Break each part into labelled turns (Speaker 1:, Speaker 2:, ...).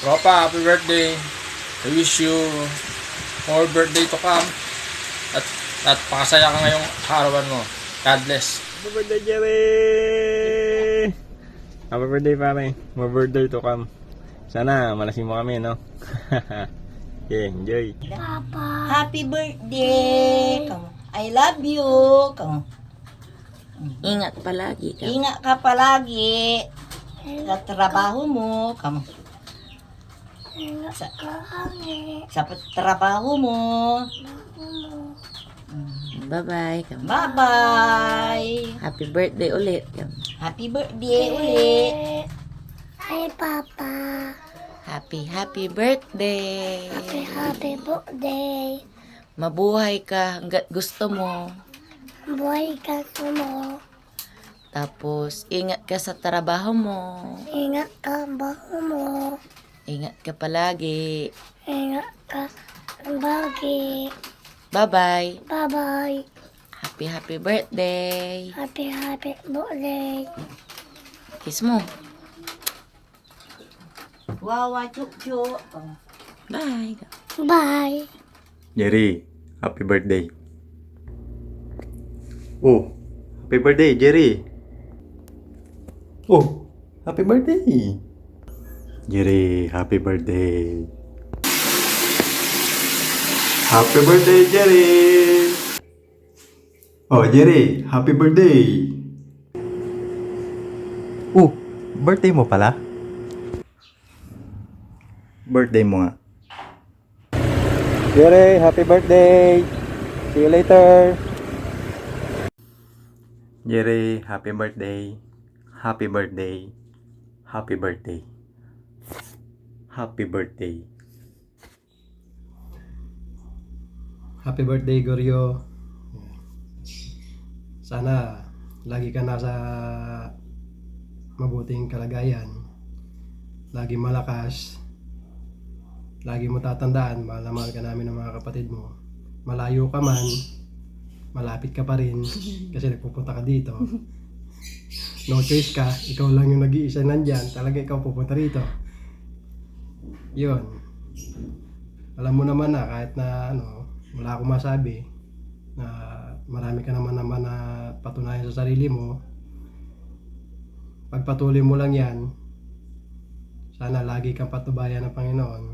Speaker 1: Tropa, happy birthday. I wish you more birthday to come. At pakasaya ka ngayong arawan mo. God bless.
Speaker 2: Happy birthday, Jerry! Happy birthday, pare. More birthday to come. Sana malasing mo kami, no? Okay, enjoy.
Speaker 3: Papa. Happy birthday. I love you.
Speaker 4: Ingat palagi ka.
Speaker 3: Ingat ka palagi sa trabaho mo. Sa trabaho mo.
Speaker 4: Bye-bye.
Speaker 3: Bye-bye.
Speaker 4: Happy birthday ulit.
Speaker 3: Happy birthday ulit.
Speaker 5: Hi, Papa.
Speaker 4: Happy birthday.
Speaker 5: Happy birthday.
Speaker 4: Mabuhay ka hanggat gusto mo.
Speaker 5: Buhay ka mo.
Speaker 4: Tapos, ingat ka sa trabaho mo.
Speaker 5: Ingat ka baho mo.
Speaker 4: Ingat ka palagi.
Speaker 5: Ingat ka bagi.
Speaker 4: Bye-bye.
Speaker 5: Bye-bye.
Speaker 4: Happy birthday.
Speaker 5: Happy birthday.
Speaker 4: Kiss mo.
Speaker 3: Wawa chuk-chuk.
Speaker 4: Bye.
Speaker 5: Bye.
Speaker 2: Jerry, happy birthday. Oh, happy birthday, Jerry. Oh, happy birthday. Jerry, happy birthday. Happy birthday, Jerry. Oh, Jerry, happy birthday. Oh, birthday mo pala? Birthday mo nga. Jerry, happy birthday. See you later. Jerry, happy birthday. Happy birthday. Happy birthday. Happy birthday.
Speaker 6: Happy birthday, Goryo. Sana lagi ka nasa mabuting kalagayan. Lagi malakas. Lagi mo tatandaan, mahal na mahal ka namin ng mga kapatid mo. Malayo ka man, malapit ka pa rin kasi nagpupunta ka dito. No choice ka, ikaw lang yung nag-iisa nandyan, talaga ikaw pupunta rito. Yun. Alam mo naman na kahit na wala akong masabi na marami ka naman na patunayan sa sarili mo. Pagpatuloy mo lang yan, sana lagi kang patubayan ng Panginoon.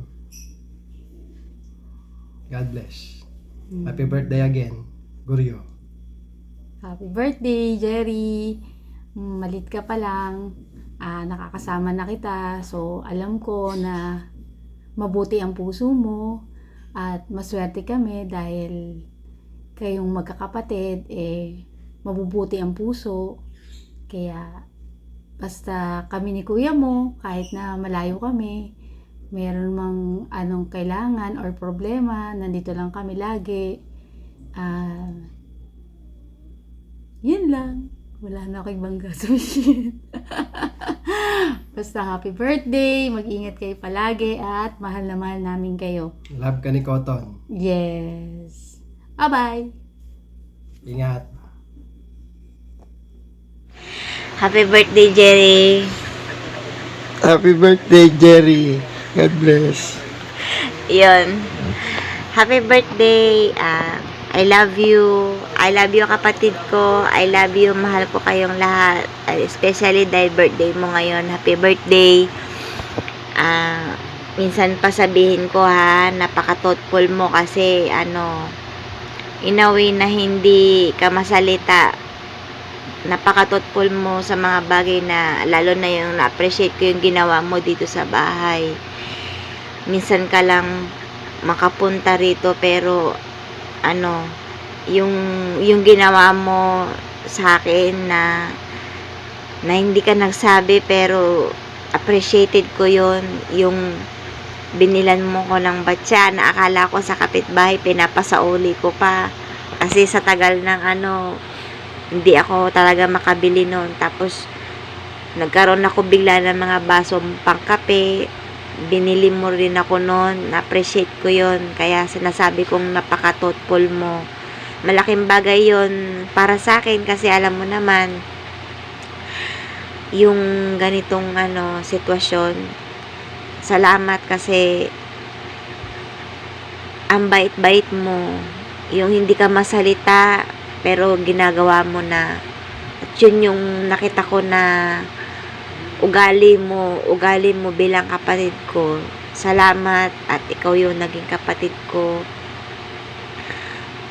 Speaker 6: God bless. Happy birthday again, Goryo.
Speaker 7: Happy birthday, Jerry. Malit ka pa lang. Nakakasama na kita. So, alam ko na mabuti ang puso mo. At maswerte kami dahil kayong magkakapatid, mabubuti ang puso. Kaya, basta kami ni kuya mo, kahit na malayo kami, meron mang anong kailangan or problema, nandito lang kami lagi. Yun lang. Wala na akong ibang gagawin. Basta happy birthday, mag-ingat kayo palagi at mahal na mahal namin kayo.
Speaker 6: Love ka ni Cotton.
Speaker 7: Yes. Bye-bye.
Speaker 6: Ingat.
Speaker 4: Happy birthday, Jerry.
Speaker 8: Happy birthday, Jerry. God bless.
Speaker 4: Yun. Happy birthday. I love you. I love you, kapatid ko. I love you. Mahal ko kayong lahat. Especially dahil birthday mo ngayon. Happy birthday. Minsan pa sabihin ko napaka-thoughtful mo kasi in a way na hindi ka masalita. Napaka-thoughtful mo sa mga bagay na lalo na yung na-appreciate ko yung ginawa mo dito sa bahay. Minsan ka lang makapunta rito pero yung ginawa mo sa akin na hindi ka nagsabi pero appreciated ko yon, yung binilan mo ko ng batya na akala ko sa kapitbahay pinapasauli ko pa kasi sa tagal ng hindi ako talaga makabili noon. Tapos nagkaroon ako bigla ng mga basong pangkape, binili mo rin ako noon, na-appreciate ko yon, kaya sinasabi kong napaka-thoughtful mo. Malaking bagay yon para sa akin kasi alam mo naman yung ganitong sitwasyon Salamat kasi ang bait-bait mo. Yung hindi ka masalita, pero ginagawa mo na. At yun yung nakita ko na ugali mo bilang kapatid ko. Salamat at ikaw yung naging kapatid ko.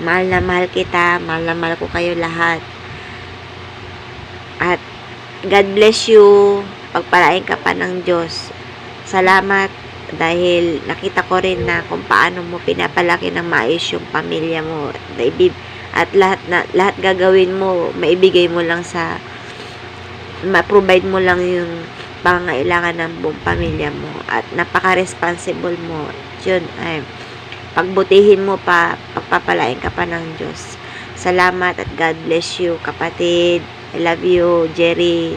Speaker 4: Mahal na mahal kita, mahal na mahal ko kayo lahat. At God bless you. Pagpalain ka pa ng Diyos. Salamat dahil nakita ko rin na kung paano mo pinapalaki ng maayos yung pamilya mo. At lahat gagawin mo, maibigay mo lang ma-provide mo lang yung pangangailangan ng buong pamilya mo. At napaka-responsible mo. Yun ay pagbutihin mo pa, pagpapalain ka pa ng Diyos. Salamat at God bless you, kapatid. I love you, Jerry.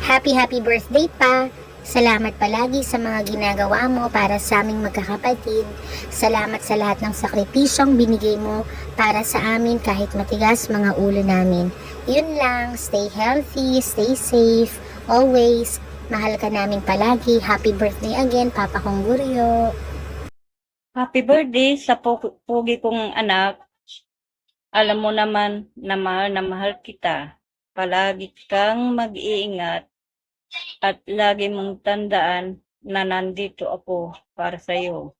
Speaker 5: Happy birthday pa! Salamat palagi sa mga ginagawa mo para sa aming magkakapatid. Salamat sa lahat ng sakripisyong binigay mo para sa amin kahit matigas mga ulo namin. Yun lang, stay healthy, stay safe, always. Mahal ka namin palagi. Happy birthday again, Papa Kong Guryo.
Speaker 9: Happy birthday sa pugi kong anak. Alam mo naman na mahal kita. Palagi kang mag-iingat at lagi mong tandaan na nandito ako para sa iyo.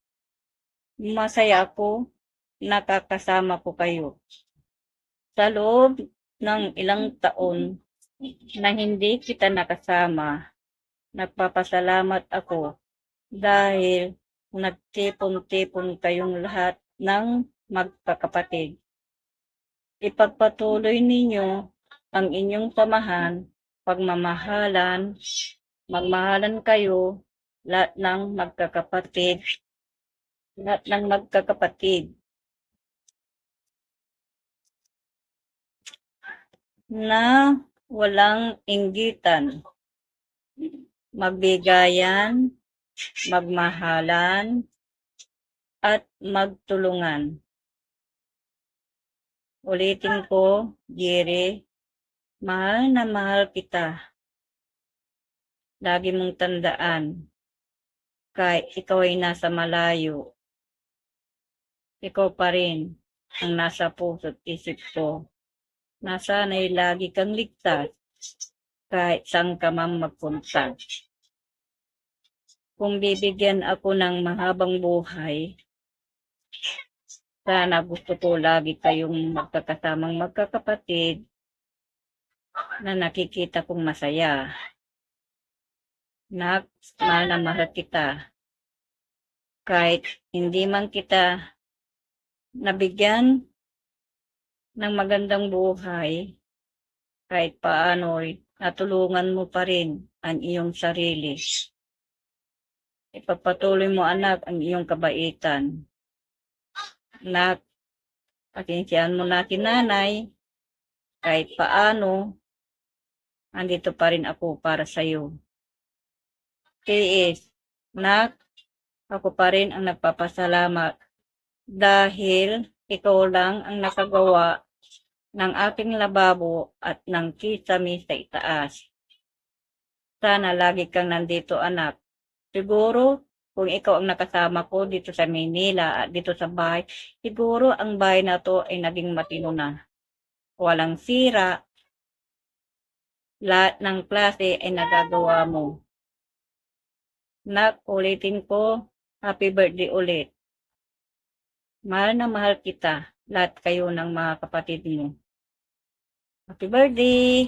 Speaker 9: Masaya ako nakakasama ko kayo. Sa loob ng ilang taon na hindi kita nakasama, nagpapasalamat ako dahil nagtipon-tipon kayong lahat ng magkakapatid. Ipagpatuloy ninyo ang inyong samahan, pagmamahalan, magmahalan kayo, lahat ng magkakapatid na walang inggitan, magbigayan, magmahalan, at magtulungan. Ulitin ko, Jerry, mahal na mahal kita. Lagi mong tandaan, kahit ikaw ay nasa malayo, ikaw pa rin ang nasa puso't isip ko. Nasana'y lagi kang ligtas, kahit saan ka man magpunta. Kung bibigyan ako ng mahabang buhay, sana gusto ko lagi kayong magkakasamang magkakapatid na nakikita kong masaya. Mahal na mahal kita. Kahit hindi man kita nabigyan ng magandang buhay, kahit paano'y natulungan mo pa rin ang iyong sarili. Ipagpatuloy mo, anak, ang iyong kabaitan. Anak, pakinsyahan mo natin, nanay, kahit paano, andito pa rin ako para sa iyo. Tiis, anak, ako pa rin ang nagpapasalamat dahil ikaw lang ang nakagawa ng aking lababo at ng kisame sa itaas. Sana lagi kang nandito, anak. Siguro, kung ikaw ang nakasama ko dito sa Manila at dito sa bahay, siguro ang bahay na to ay naging matino na. Walang sira. Lahat ng klase ay nagagawa mo. Nak, ulitin ko, happy birthday ulit. Mahal na mahal kita, lahat kayo ng mga kapatid mo. Happy birthday!